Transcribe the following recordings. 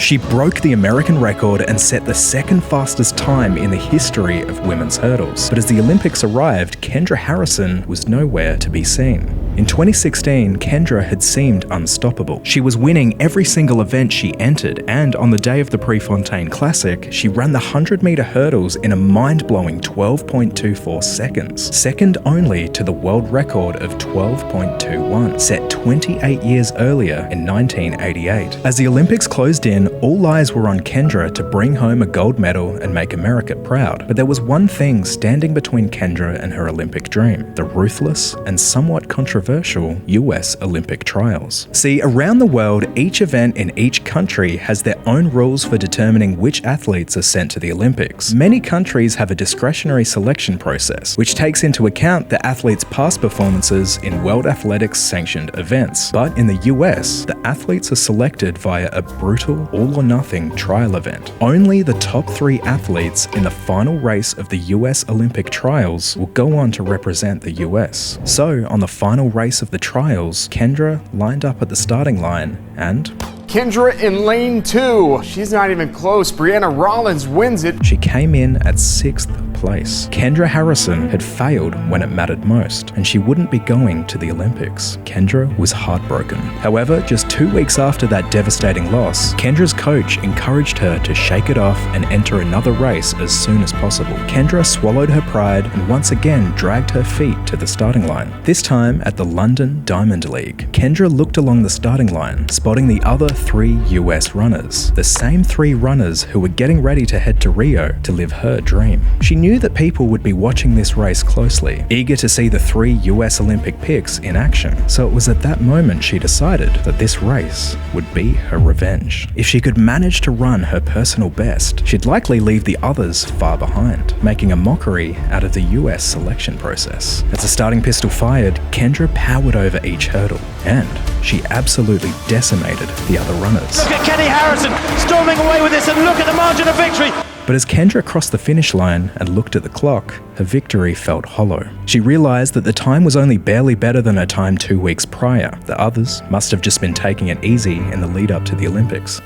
She broke the American record and set the second fastest time in the history of women's hurdles. But as the Olympics arrived, Kendra Harrison was nowhere to be seen. In 2016, Kendra had seemed unstoppable. She was winning every single event she entered, and on the day of the Prefontaine Classic, she ran the 100-meter hurdles in a mind-blowing 12.24 seconds, second only to the world record of 12.21, set 28 years earlier in 1988. As the Olympics closed in, all eyes were on Kendra to bring home a gold medal and make America proud. But there was one thing standing between Kendra and her Olympic dream: the ruthless and somewhat controversial US Olympic trials. See, around the world, each event in each country has their own rules for determining which athletes are sent to the Olympics. Many countries have a discretionary selection process, which takes into account the athletes' past performances in World Athletics sanctioned events. But in the US, the athletes are selected via a brutal all-or-nothing trial event. Only the top 3 athletes in the final race of the US Olympic trials will go on to represent the US. So, on the final race of the trials, Kendra lined up at the starting line and... Kendra in lane 2. She's not even close. Brianna Rollins wins it. She came in at 6th place. Kendra Harrison had failed when it mattered most, and she wouldn't be going to the Olympics. Kendra was heartbroken. However, just 2 weeks after that devastating loss, Kendra's coach encouraged her to shake it off and enter another race as soon as possible. Kendra swallowed her pride and once again dragged her feet to the starting line. This time at the London Diamond League. Kendra looked along the starting line, spotting the other 3 US runners, the same 3 runners who were getting ready to head to Rio to live her dream. She knew that people would be watching this race closely, eager to see the 3 US Olympic picks in action. So it was at that moment she decided that this race would be her revenge. If she could manage to run her personal best, she'd likely leave the others far behind, making a mockery out of the US selection process. As the starting pistol fired, Kendra powered over each hurdle, and she absolutely decimated the other runners. Look at Kendra Harrison storming away with this, and look at the margin of victory. But as Kendra crossed the finish line and looked at the clock, her victory felt hollow. She realized that the time was only barely better than her time 2 weeks prior. The others must have just been taking it easy in the lead up to the Olympics.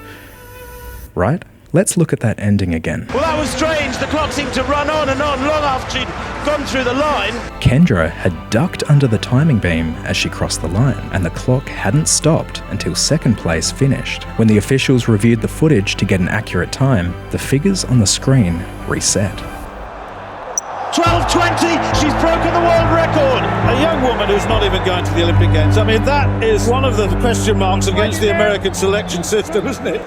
Right? Let's look at that ending again. Well, that was strange. The clock seemed to run on and on long after she'd gone through the line. Kendra had ducked under the timing beam as she crossed the line, and the clock hadn't stopped until second place finished. When the officials reviewed the footage to get an accurate time, the figures on the screen reset. 12:20, she's broken the world record. A young woman who's not even going to the Olympic Games. I mean, that is one of the question marks against the American selection system, isn't it?